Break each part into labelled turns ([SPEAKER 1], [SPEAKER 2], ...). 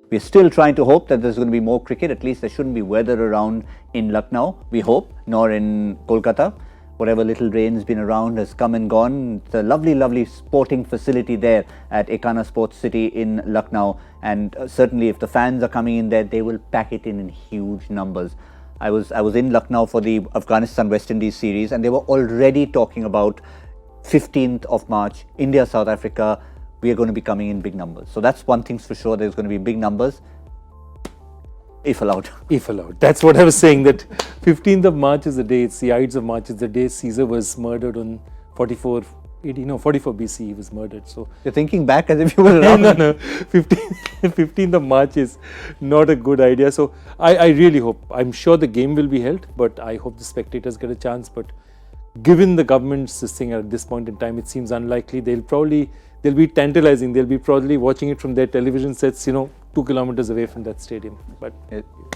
[SPEAKER 1] We're still trying to hope that there's going to be more cricket. At least there shouldn't be weather around in Lucknow, we hope, nor in Kolkata. Whatever little rain's been around has come and gone. It's a lovely, lovely sporting facility there at Ekana Sports City in Lucknow. And certainly if the fans are coming in there, they will pack it in huge numbers. I was in Lucknow for the Afghanistan-West Indies series, and they were already talking about 15th of March, India, South Africa. We are going to be coming in big numbers. So that's one thing's for sure. There's going to be big numbers, if allowed.
[SPEAKER 2] If allowed. That's what I was saying, that 15th of March is the day, it's the Ides of March, it's the day Caesar was murdered on 44 BC, he was murdered. So
[SPEAKER 1] you're thinking back as if you were around.
[SPEAKER 2] No. 15th of March is not a good idea. So I really hope, I'm sure the game will be held, but I hope the spectators get a chance. But given the government's this thing at this point in time, it seems unlikely. They'll be tantalizing. They'll be probably watching it from their television sets, 2 kilometers away from that stadium. But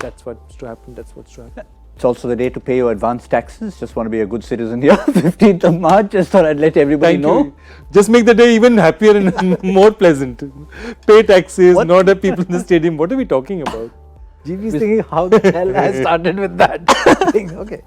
[SPEAKER 2] that's what's to happen. That's what's to happen.
[SPEAKER 1] It's also the day to pay your advance taxes. Just want to be a good citizen here. 15th of March, just thought I'd let everybody know.
[SPEAKER 2] Just make the day even happier and more pleasant. Pay taxes, not have people in the stadium. What are we talking about?
[SPEAKER 3] GV's thinking, how the hell I started with that thing. Okay.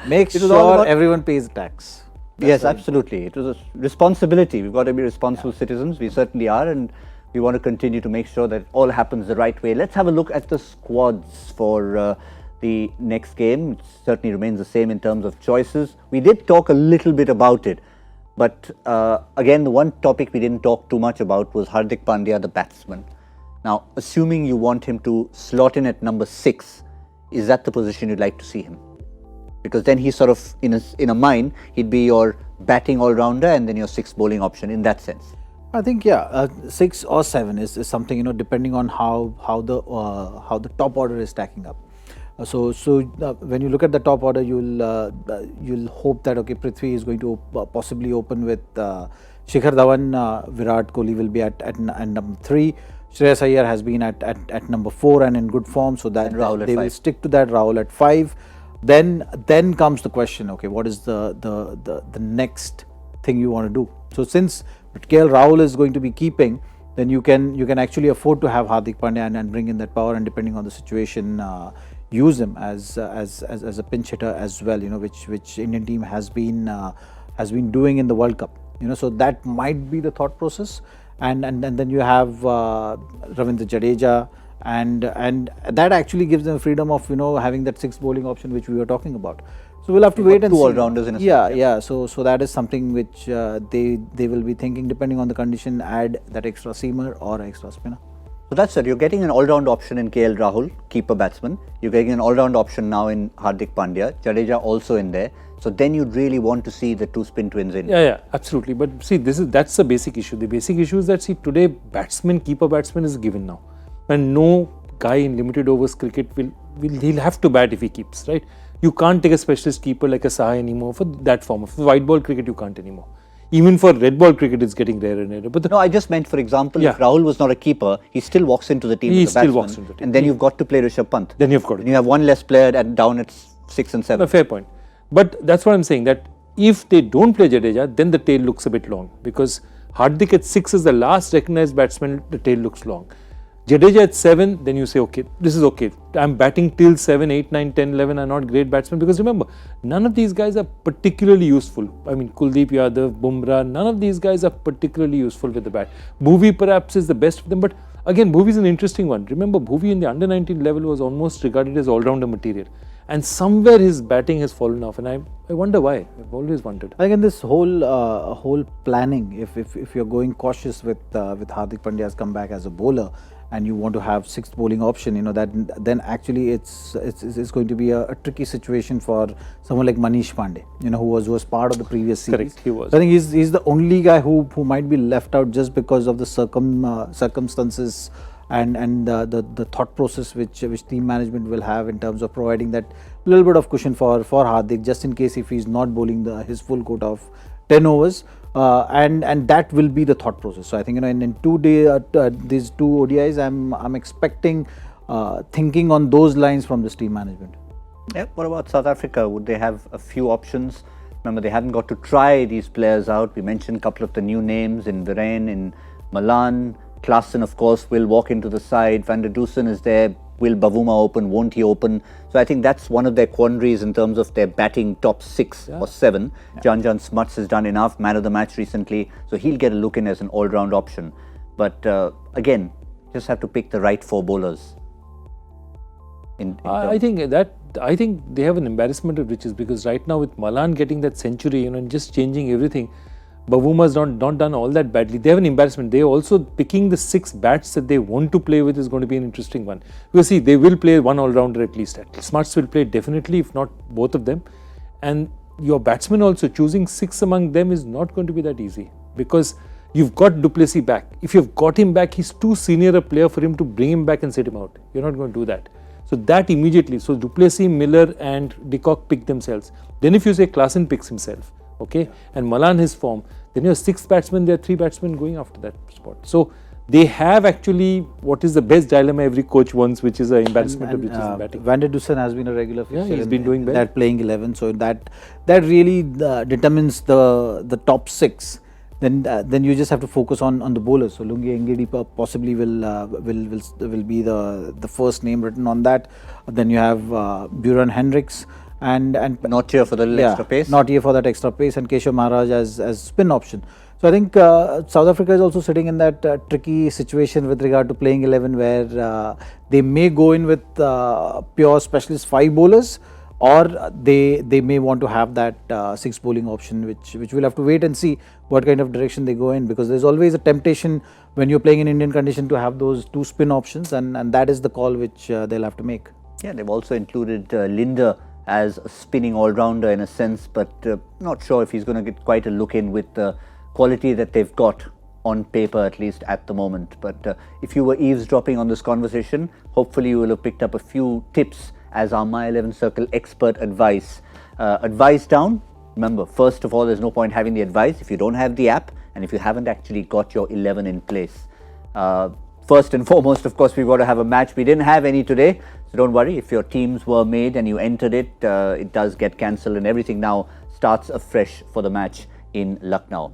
[SPEAKER 3] Make sure everyone pays tax.
[SPEAKER 1] Yes, absolutely. It was a responsibility. We've got to be responsible citizens. We certainly are, and we want to continue to make sure that it all happens the right way. Let's have a look at the squads for the next game. It certainly remains the same in terms of choices. We did talk a little bit about it, but again, the one topic we didn't talk too much about was Hardik Pandya, the batsman. Now, assuming you want him to slot in at number 6, is that the position you'd like to see him? Because then he's sort of, in a mind, he'd be your batting all-rounder and then your 6th bowling option in that sense.
[SPEAKER 3] I think 6 or 7 is something, depending on how the top order is stacking up. So when you look at the top order, you'll hope that Prithvi is going to possibly open with Shikhar Dhawan. Virat Kohli will be at number 3. Shreyas Iyer has been at number 4 and in good form, so that they will stick to that. Rahul at 5. Then comes the question, okay, what is the next thing you want to do? So since KL Rahul is going to be keeping, then you can actually afford to have Hardik Pandya and bring in that power, and depending on the situation, use him as a pinch hitter as well. Which Indian team has been doing in the World Cup. So that might be the thought process, and then you have Ravindra Jadeja. And that actually gives them freedom of having that 6th bowling option which we were talking about. So we'll have to wait and see.
[SPEAKER 1] 2 all-rounders in a sense.
[SPEAKER 3] So that is something which they will be thinking, depending on the condition, add that extra seamer or extra spinner.
[SPEAKER 1] So that's it. You're getting an all-round option in KL Rahul, keeper batsman. You're getting an all-round option now in Hardik Pandya. Jadeja also in there. So then you'd really want to see the 2 spin twins in.
[SPEAKER 2] Yeah, absolutely. But see, that's the basic issue. The basic issue is that today keeper batsman is given now. And no guy in limited overs cricket he'll have to bat if he keeps, right? You can't take a specialist keeper like a Saha anymore for that form of white ball cricket. You can't anymore. Even for red ball cricket, it's getting rarer and rarer. But
[SPEAKER 1] no, I just meant, for example, if Rahul was not a keeper, he still walks into the team as a batsman.
[SPEAKER 2] Walks into the team.
[SPEAKER 1] And then you've got to play Rishabh Pant.
[SPEAKER 2] Then you've got
[SPEAKER 1] to. You have one less player down at 6 and 7.
[SPEAKER 2] No, fair point. But that's what I'm saying, that if they don't play Jadeja, then the tail looks a bit long, because Hardik at 6 is the last recognized batsman. The tail looks long. Jadeja at 7, then you say, okay, this is okay. I'm batting till 7, 8, 9, 10, 11 are not great batsmen, because remember, none of these guys are particularly useful. I mean, Kuldeep Yadav, Bumrah, none of these guys are particularly useful with the bat. Bhuvi perhaps is the best of them, but again, Bhuvi is an interesting one. Remember, Bhuvi in the under-19 level was almost regarded as all-rounder material. And somewhere his batting has fallen off, and I wonder why. I've always wondered.
[SPEAKER 3] I think in this whole planning, if you're going cautious with Hardik Pandya's comeback as a bowler, and you want to have 6th bowling option, then actually it's going to be a tricky situation for someone like Manish Pandey, who was part of the previous series.
[SPEAKER 2] Correct, he was.
[SPEAKER 3] I think he's the only guy who might be left out just because of the circumstances and the thought process which team management will have in terms of providing that little bit of cushion for Hardik, just in case if he's not bowling his full quota of 10 overs. And that will be the thought process. So I think in these 2 ODIs, I'm expecting thinking on those lines from this team management.
[SPEAKER 1] Yeah. What about South Africa? Would they have a few options? Remember, they hadn't got to try these players out. We mentioned a couple of the new names in Viren, in Malan, Klaassen, of course, will walk into the side. Van der Dusen is there. Will Bavuma open? Won't he open? So I think that's one of their quandaries in terms of their batting top 6 or 7. Janjan Smuts has done enough, man of the match recently, so he'll get a look in as an all-round option. But again, just have to pick the right 4 bowlers.
[SPEAKER 2] I think they have an embarrassment of riches, because right now with Malan getting that century, and just changing everything, Bavuma's not done all that badly. They have an embarrassment. They also picking the 6 bats that they want to play with is going to be an interesting one. We'll see. They will play one all-rounder at least. Smuts will play definitely, if not both of them. And your batsmen also, choosing 6 among them is not going to be that easy, because you've got du Plessis back. If you've got him back, he's too senior a player for him to bring him back and sit him out. You're not going to do that. So that immediately. So du Plessis, Miller and de Kock pick themselves. Then if you say Klaassen picks himself, okay, and Malan his form, then you have 6 batsmen, there are 3 batsmen going after that spot. So they have actually what is the best dilemma every coach wants, which is an embarrassment of riches in batting.
[SPEAKER 3] Van der Dusen has been a regular fixture.
[SPEAKER 2] He's been doing well.
[SPEAKER 3] That playing 11, so that really determines the top 6. Then you just have to focus on the bowlers. So Lungi Engedi possibly will be the first name written on that. Then you have Buran Hendricks and
[SPEAKER 1] not here for the little extra pace.
[SPEAKER 3] Not here for that extra pace, and Keshav Maharaj as spin option. So I think South Africa is also sitting in that tricky situation with regard to playing 11, where they may go in with pure specialist 5 bowlers, or they may want to have that 6 bowling option, which we'll have to wait and see what kind of direction they go in, because there's always a temptation when you're playing in Indian condition to have those 2 spin options, and that is the call which they'll have to make.
[SPEAKER 1] Yeah, they've also included Linder as a spinning all-rounder in a sense, but not sure if he's going to get quite a look in with the quality that they've got on paper, at least at the moment. But if you were eavesdropping on this conversation, hopefully you will have picked up a few tips as our My 11 Circle expert advice. Advice down. Remember, first of all, there's no point having the advice if you don't have the app and if you haven't actually got your 11 in place. First and foremost, of course, we've got to have a match. We didn't have any today, so don't worry. If your teams were made and you entered it, it does get cancelled, and everything now starts afresh for the match in Lucknow.